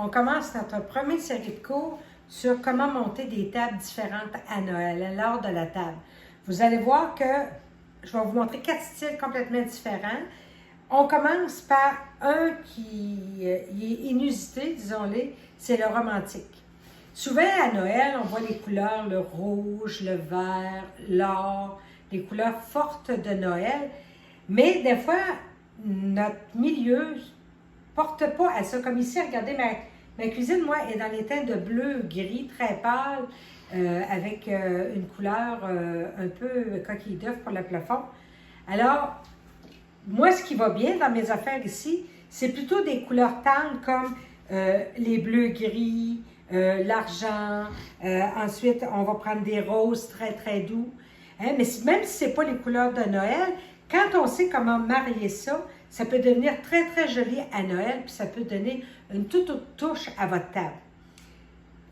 on commence notre première série de cours sur comment monter des tables différentes à Noël, lors de la table. Vous allez voir que je vais vous montrer 4 styles complètement différents. On commence par un qui est inusité, disons-le, c'est le romantique. Souvent à Noël, on voit les couleurs, le rouge, le vert, l'or, les couleurs fortes de Noël, mais des fois, notre milieu porte pas à ça. Comme ici, regardez, ma cuisine, moi, est dans les teintes de bleu, gris, très pâle, avec une couleur un peu coquille d'œuf pour le plafond. Alors, moi, ce qui va bien dans mes affaires ici, c'est plutôt des couleurs tendres comme les bleus gris, l'argent. Ensuite, on va prendre des roses très, très doux. Hein? Mais même si ce n'est pas les couleurs de Noël, quand on sait comment marier ça, ça peut devenir très, très joli à Noël, puis ça peut donner une toute autre touche à votre table.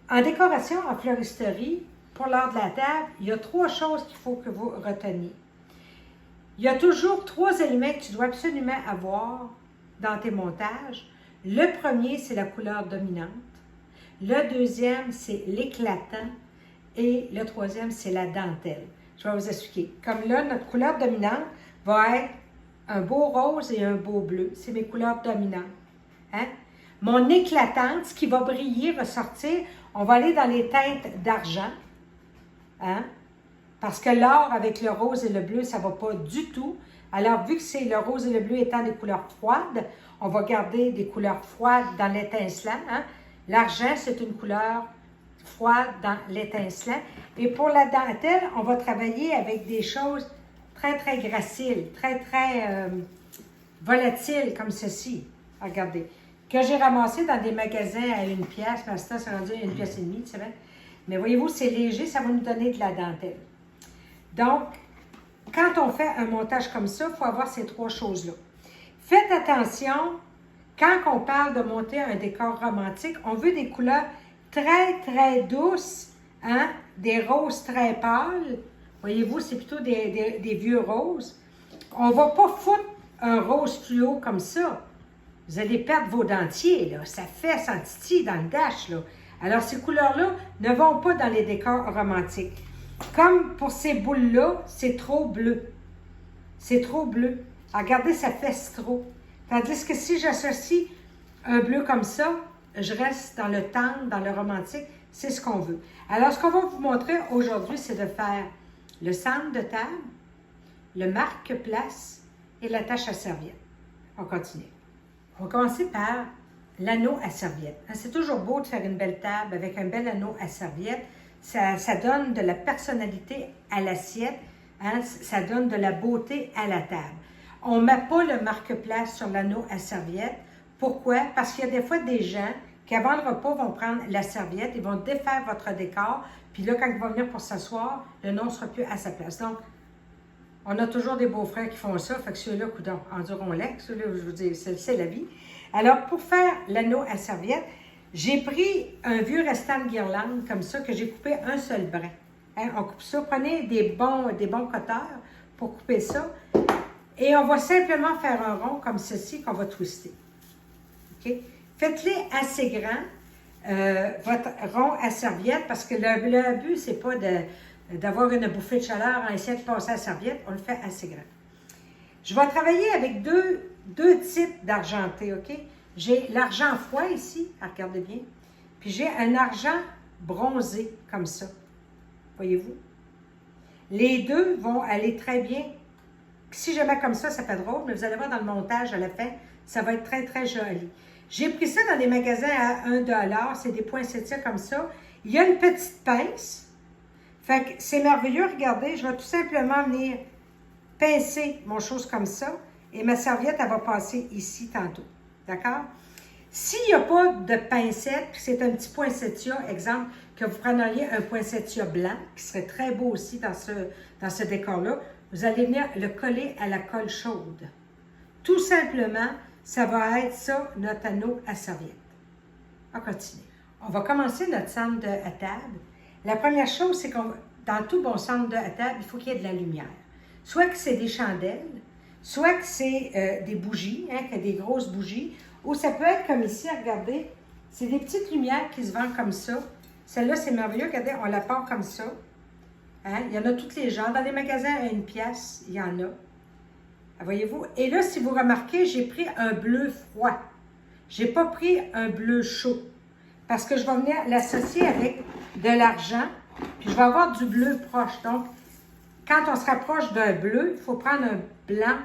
En décoration, en floristerie, pour l'art de la table, il y a 3 choses qu'il faut que vous reteniez. Il y a toujours 3 éléments que tu dois absolument avoir dans tes montages. Le premier, c'est la couleur dominante. Le deuxième, c'est l'éclatant. Et le troisième, c'est la dentelle. Je vais vous expliquer. Comme là, notre couleur dominante va être un beau rose et un beau bleu. C'est mes couleurs dominantes. Hein? Mon éclatante, ce qui va briller, ressortir, on va aller dans les teintes d'argent. Hein? Parce que l'or avec le rose et le bleu, ça ne va pas du tout. Alors, vu que c'est le rose et le bleu étant des couleurs froides, on va garder des couleurs froides dans l'étincelant. Hein? L'argent, c'est une couleur froide dans l'étincelant. Et pour la dentelle, on va travailler avec des choses très, très graciles, très, très volatiles comme ceci. Regardez. Que j'ai ramassé dans des magasins à 1 pièce. Maintenant, c'est rendu à 1 pièce et demie, tu sais. Mais voyez-vous, c'est léger, ça va nous donner de la dentelle. Donc, quand on fait un montage comme ça, il faut avoir ces 3 choses-là. Faites attention, quand on parle de monter un décor romantique, on veut des couleurs très, très douces, hein? Des roses très pâles. Voyez-vous, c'est plutôt des vieux roses. On ne va pas foutre un rose fluo comme ça. Vous allez perdre vos dentiers, là. Ça fait sans titi dans le dash, là. Alors, ces couleurs-là ne vont pas dans les décors romantiques. Comme pour ces boules-là, c'est trop bleu. C'est trop bleu. Regardez, ça fesse trop. Tandis que si j'associe un bleu comme ça, je reste dans le tendre, dans le romantique. C'est ce qu'on veut. Alors, ce qu'on va vous montrer aujourd'hui, c'est de faire le centre de table, le marque-place et la tâche à serviette. On continue. On va commencer par l'anneau à serviette. C'est toujours beau de faire une belle table avec un bel anneau à serviette. Ça donne de la personnalité à l'assiette. Hein? Ça donne de la beauté à la table. On ne met pas le marque-place sur l'anneau à serviette. Pourquoi? Parce qu'il y a des fois des gens qui, avant le repas, vont prendre la serviette, ils vont défaire votre décor, puis là, quand ils vont venir pour s'asseoir, le nom ne sera plus à sa place. Donc, on a toujours des beaux-frères qui font ça, fait que ceux-là, coudonc, endurons-les. Ceux-là, je vous dis, c'est la vie. Alors, pour faire l'anneau à serviette, j'ai pris un vieux restant de guirlande comme ça, que j'ai coupé un seul brin. Hein, on coupe ça, prenez des bons cutters pour couper ça. Et on va simplement faire un rond comme ceci qu'on va twister. OK? Faites-les assez grands, votre rond à serviette, parce que le but, c'est pas d'avoir une bouffée de chaleur en essayant de passer à la serviette, on le fait assez grand. Je vais travailler avec deux types d'argenté, OK? J'ai l'argent froid ici, regardez bien, puis j'ai un argent bronzé, comme ça. Voyez-vous? Les deux vont aller très bien. Si je mets comme ça fait drôle, mais vous allez voir dans le montage à la fin, ça va être très, très joli. J'ai pris ça dans des magasins à 1 $, c'est des poinsettias comme ça. Il y a une petite pince. Fait que c'est merveilleux, regardez, je vais tout simplement venir pincer mon chose comme ça et ma serviette, elle va passer ici tantôt. D'accord? S'il n'y a pas de pincette, puis c'est un petit poinsettia, exemple, que vous prendriez un poinsettia blanc, qui serait très beau aussi dans ce décor-là, vous allez venir le coller à la colle chaude. Tout simplement, ça va être ça, notre anneau à serviette. On continue. On va commencer notre centre à table. La première chose, c'est qu'on, dans tout bon centre à table, il faut qu'il y ait de la lumière. Soit que c'est des chandelles, soit que c'est des bougies, hein, que des grosses bougies, ou ça peut être comme ici, regardez, C'est des petites lumières qui se vendent comme ça. Celle-là, c'est merveilleux. Regardez, on la part comme ça. Hein? Il y en a tous les genres. Dans les magasins à 1$, il y en a. Voyez-vous? Et là, si vous remarquez, j'ai pris un bleu froid. Je n'ai pas pris un bleu chaud. Parce que je vais venir l'associer avec de l'argent. Puis je vais avoir du bleu proche. Donc, quand on se rapproche d'un bleu, il faut prendre un blanc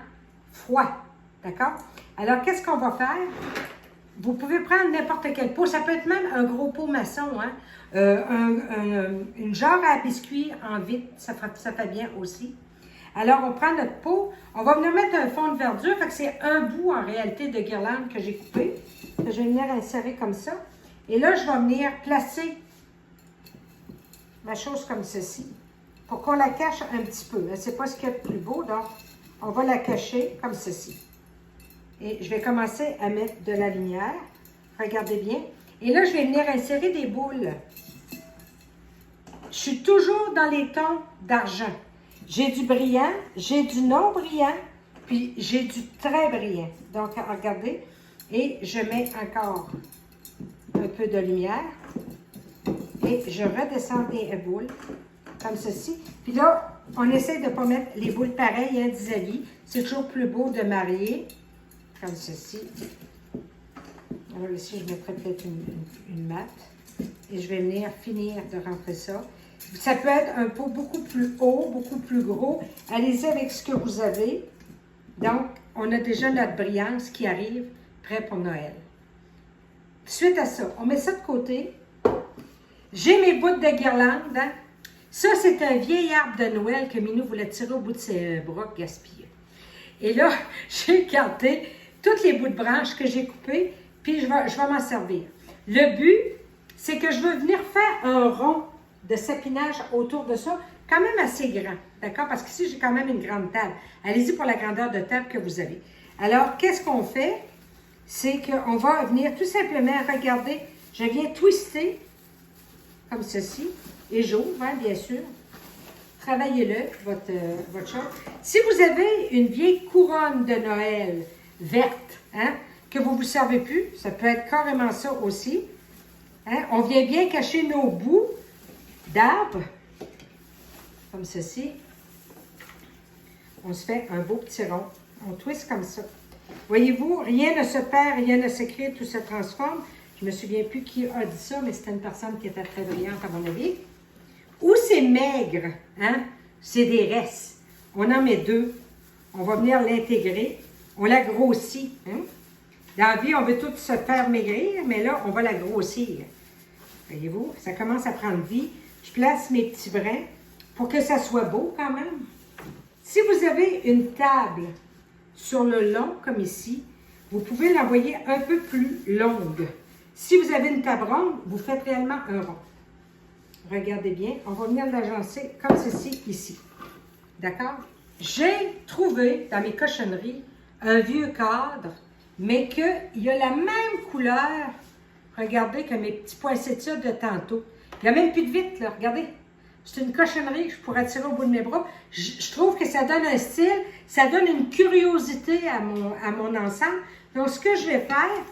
froid. D'accord? Alors, qu'est-ce qu'on va faire? Vous pouvez prendre n'importe quel pot. Ça peut être même un gros pot maçon. Hein? Une jarre à biscuits en vitre, ça fait bien aussi. Alors, on prend notre pot. On va venir mettre un fond de verdure. Fait que c'est un bout, en réalité, de guirlande que j'ai coupé. Je vais venir insérer comme ça. Et là, je vais venir placer ma chose comme ceci. Pour qu'on la cache un petit peu. C'est pas ce qu'il y a de plus beau. Donc, on va la cacher comme ceci. Et je vais commencer à mettre de la lumière. Regardez bien. Et là, je vais venir insérer des boules. Je suis toujours dans les tons d'argent. J'ai du brillant, j'ai du non brillant, puis j'ai du très brillant. Donc, regardez. Et je mets encore un peu de lumière. Et je redescends les boules, comme ceci. Puis là, on essaie de ne pas mettre les boules pareilles, hein, dis-avis. C'est toujours plus beau de marier, comme ceci. Alors ici, je mettrai peut-être une mat. Et je vais venir finir de rentrer ça. Ça peut être un pot beaucoup plus haut, beaucoup plus gros. Allez-y avec ce que vous avez. Donc, on a déjà notre brillance qui arrive, prêt pour Noël. Suite à ça, on met ça de côté. J'ai mes bouts de guirlande. Hein? Ça, c'est un vieil arbre de Noël que Minou voulait tirer au bout de ses bras gaspillés. Et là, j'ai gardé tous les bouts de branches que j'ai coupés, puis je vais m'en servir. Le but, c'est que je veux venir faire un rond de sapinage autour de ça, quand même assez grand, d'accord? Parce qu'ici, j'ai quand même une grande table. Allez-y pour la grandeur de table que vous avez. Alors, qu'est-ce qu'on fait? C'est qu'on va venir tout simplement, regarder, je viens twister, comme ceci, et j'ouvre, hein, bien sûr. Travaillez-le, votre chose. Si vous avez une vieille couronne de Noël verte, hein, que vous ne vous servez plus, ça peut être carrément ça aussi. Hein, on vient bien cacher nos bouts d'arbres, comme ceci. On se fait un beau petit rond. On twiste comme ça. Voyez-vous, rien ne se perd, rien ne se crée, tout se transforme. Je ne me souviens plus qui a dit ça, mais c'était une personne qui était très brillante à mon avis. Ou c'est maigre, hein? C'est des restes. On en met deux. On va venir l'intégrer. On la grossit. Hein? Dans la vie, on veut tout se faire maigrir, mais là, on va la grossir. Voyez-vous, ça commence à prendre vie. Je place mes petits brins pour que ça soit beau quand même. Si vous avez une table sur le long, comme ici, vous pouvez l'envoyer un peu plus longue. Si vous avez une table ronde, vous faites réellement un rond. Regardez bien, on va venir l'agencer comme ceci, ici. D'accord? J'ai trouvé dans mes cochonneries un vieux cadre, mais qu'il a la même couleur, regardez, que mes petits poinsettias de tantôt. Il n'y a même plus de vitre, là, regardez. C'est une cochonnerie que je pourrais tirer au bout de mes bras. Je trouve que ça donne un style, ça donne une curiosité à mon ensemble. Donc, ce que je vais faire,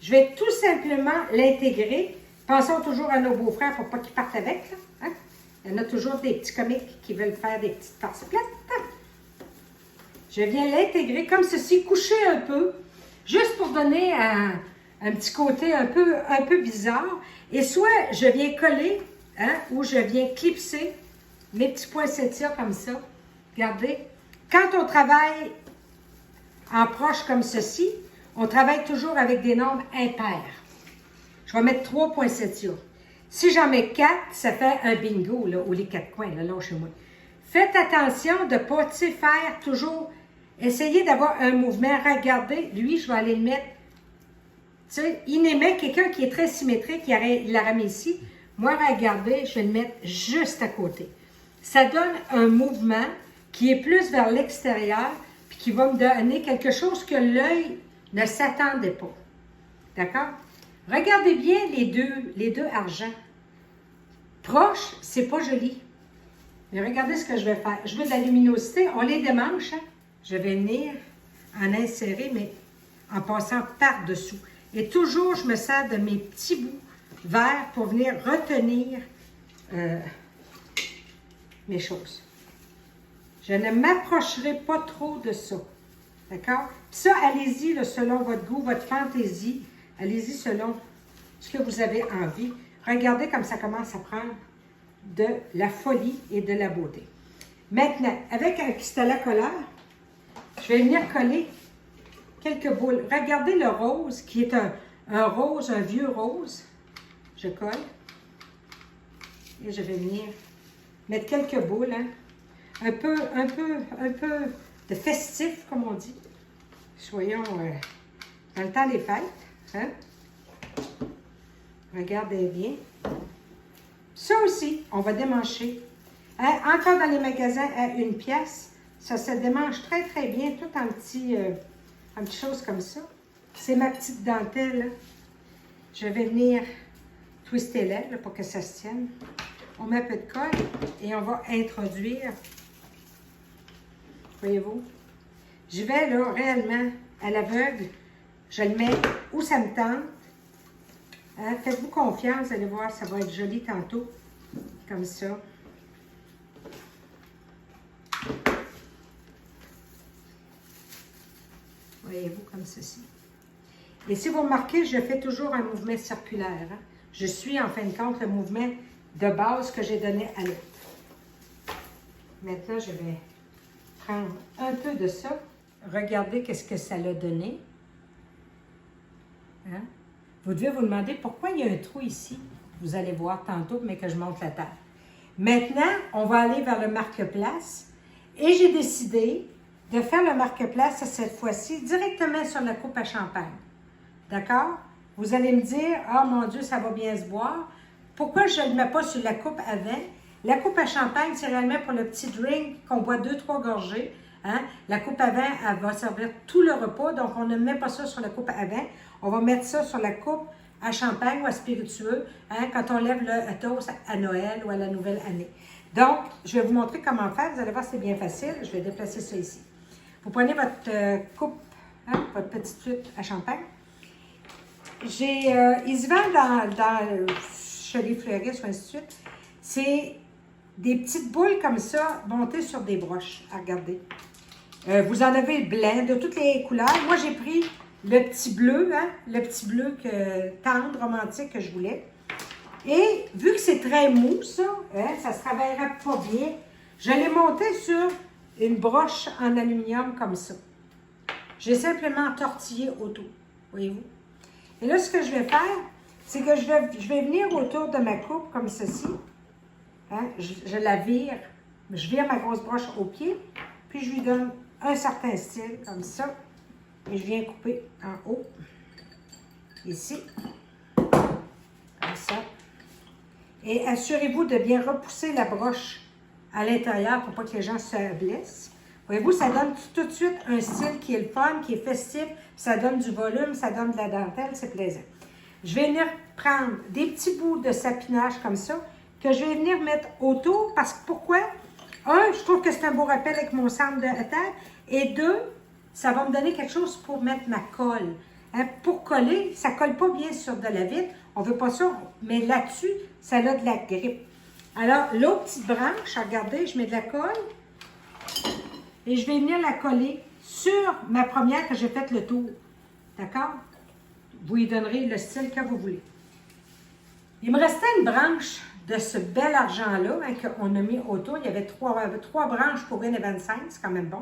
je vais tout simplement l'intégrer. Pensons toujours à nos beaux-frères pour pas qu'ils partent avec. Là, hein? Il y en a toujours des petits comiques qui veulent faire des petites farces plates. Je viens l'intégrer comme ceci, coucher un peu, juste pour donner un petit côté un peu bizarre. Et soit je viens coller, hein, ou je viens clipser mes petits poinsettias comme ça. Regardez, quand on travaille en proche comme ceci, on travaille toujours avec des nombres impairs. Je vais mettre 3 poinsettias. Si j'en mets 4, ça fait un bingo, là, ou les 4 coins, là chez moi. Faites attention de ne pas faire toujours, essayez d'avoir un mouvement. Regardez, lui, je vais aller le mettre, tu sais, il aimait quelqu'un qui est très symétrique, il l'a mis ici. Moi, regardez, je vais le mettre juste à côté. Ça donne un mouvement qui est plus vers l'extérieur, puis qui va me donner quelque chose que l'œil ne s'attendait pas. D'accord? Regardez bien les deux argents. Proche, c'est pas joli. Mais regardez ce que je vais faire. Je veux de la luminosité. On les démanche. Hein? Je vais venir en insérer, mais en passant par-dessous. Et toujours, je me sers de mes petits bouts verts pour venir retenir mes choses. Je ne m'approcherai pas trop de ça. D'accord? Ça, allez-y selon votre goût, votre fantaisie. Allez-y selon ce que vous avez envie. Regardez comme ça commence à prendre de la folie et de la beauté. Maintenant, avec un pistolet colleur, je vais venir coller quelques boules. Regardez le rose, qui est un rose, un vieux rose. Je colle. Et je vais venir mettre quelques boules, hein. Un peu de festif, comme on dit. Soyons dans le temps des fêtes. Hein? Regardez bien. Ça aussi, on va démancher. Hein? Encore dans les magasins à 1 pièce, ça se démanche très, très bien, tout en petites choses comme ça. C'est ma petite dentelle. Là. Je vais venir twister l'aile pour que ça se tienne. On met un peu de colle et on va introduire. Voyez-vous? Je vais là réellement à l'aveugle. Je le mets où ça me tente. Hein? Faites-vous confiance, vous allez voir, ça va être joli tantôt. Comme ça. Voyez-vous, comme ceci. Et si vous remarquez, je fais toujours un mouvement circulaire. Hein? Je suis, en fin de compte, le mouvement de base que j'ai donné à l'autre. Maintenant, je vais prendre un peu de ça. Regardez qu'est-ce que ça l'a donné. Hein? Vous devez vous demander pourquoi il y a un trou ici. Vous allez voir tantôt, mais que je monte la table. Maintenant, on va aller vers le marque-place. Et j'ai décidé de faire le marque-place cette fois-ci directement sur la coupe à champagne. D'accord? Vous allez me dire, « Ah, mon Dieu, ça va bien se boire. » Pourquoi je ne le mets pas sur la coupe avant? La coupe à champagne, c'est réellement pour le petit drink qu'on boit 2-3 gorgées. Hein? La coupe avant, elle va servir tout le repas, donc on ne met pas ça sur la coupe avant. On va mettre ça sur la coupe à champagne ou à spiritueux, hein, quand on lève le toast à Noël ou à la nouvelle année. Donc, je vais vous montrer comment faire. Vous allez voir, c'est bien facile. Je vais déplacer ça ici. Vous prenez votre coupe, hein, votre petite flûte à champagne. Ils se vendent chez les fleuristes ou ainsi de suite. C'est des petites boules comme ça, montées sur des broches. Regardez. Vous en avez blanc, de toutes les couleurs. Moi, j'ai pris le petit bleu, hein, le petit bleu tendre, romantique que je voulais. Et vu que c'est très mou, ça, hein, ça ne se travaillera pas bien, je l'ai monté sur une broche en aluminium comme ça. J'ai simplement tortillé autour, voyez-vous. Et là, ce que je vais faire, c'est que je vais venir autour de ma coupe comme ceci. Hein, je la vire, je vire ma grosse broche au pied, puis je lui donne un certain style comme ça. Et je viens couper en haut, ici, comme ça. Et assurez-vous de bien repousser la broche à l'intérieur pour pas que les gens se blessent. Voyez-vous, ça donne tout de suite un style qui est le fun, qui est festif, ça donne du volume, ça donne de la dentelle, c'est plaisant. Je vais venir prendre des petits bouts de sapinage comme ça, que je vais venir mettre autour, parce que pourquoi? Un, je trouve que c'est un beau rappel avec mon centre de table, et deux, ça va me donner quelque chose pour mettre ma colle. Hein, pour coller, ça ne colle pas bien sur de la vitre, on ne veut pas ça, mais là-dessus, ça a de la grippe. Alors, l'autre petite branche, regardez, je mets de la colle, et je vais venir la coller sur ma première que j'ai faite le tour. D'accord? Vous y donnerez le style que vous voulez. Il me restait une branche de ce bel argent-là hein, qu'on a mis autour. Il y avait trois branches pour 1,25 $, c'est quand même bon.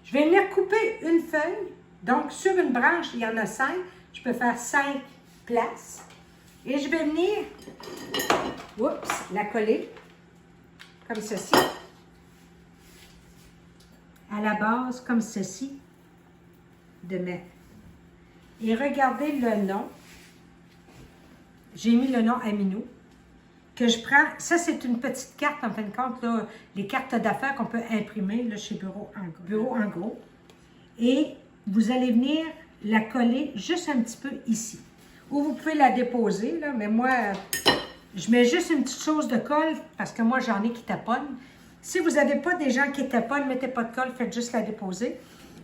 Je vais venir couper une feuille. Donc, sur une branche, il y en a 5. Je peux faire 5 places. Et je vais venir, la coller, comme ceci. À la base, comme ceci, de mettre. Et regardez le nom. J'ai mis le nom Aminou. Que je prends, ça c'est une petite carte, en fin de compte, là, les cartes d'affaires qu'on peut imprimer là, chez Bureau en gros. Et vous allez venir la coller juste un petit peu ici. Ou vous pouvez la déposer, là, mais moi, je mets juste une petite chose de colle, parce que moi j'en ai qui taponnent. Si vous n'avez pas des gens qui taponnent, mettez pas de colle, faites juste la déposer.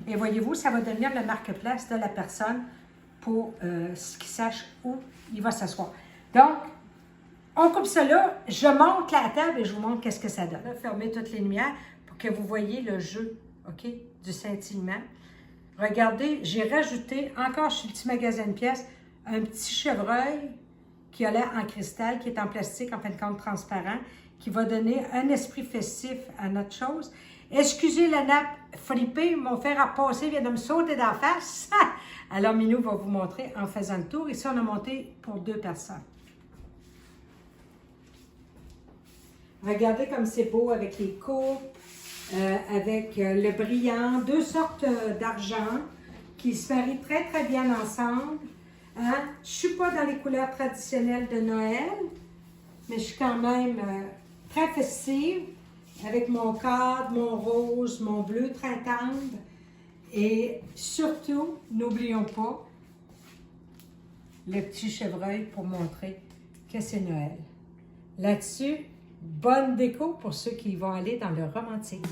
Et voyez-vous, ça va devenir le marque-place de la personne pour qu'il sache où il va s'asseoir. Donc, on coupe ça là, je monte la table et je vous montre qu'est-ce que ça donne. Fermez toutes les lumières pour que vous voyez le jeu, OK, du scintillement. Regardez, j'ai rajouté, encore chez le petit magasin de pièces, un petit chevreuil qui a l'air en cristal, qui est en plastique, en fin de compte transparent, qui va donner un esprit festif à notre chose. Excusez la nappe fripée, mon fer à passer vient de me sauter d'en face. Alors, Minou va vous montrer en faisant le tour. Ici, on a monté pour 2 personnes. Regardez comme c'est beau avec les coupes, avec le brillant, 2 sortes d'argent qui se marient très, très bien ensemble. Hein? Je ne suis pas dans les couleurs traditionnelles de Noël, mais je suis quand même très festive avec mon cadre, mon rose, mon bleu très tendre. Et surtout, n'oublions pas le petit chevreuil pour montrer que c'est Noël. Là-dessus, bonne déco pour ceux qui vont aller dans le romantique.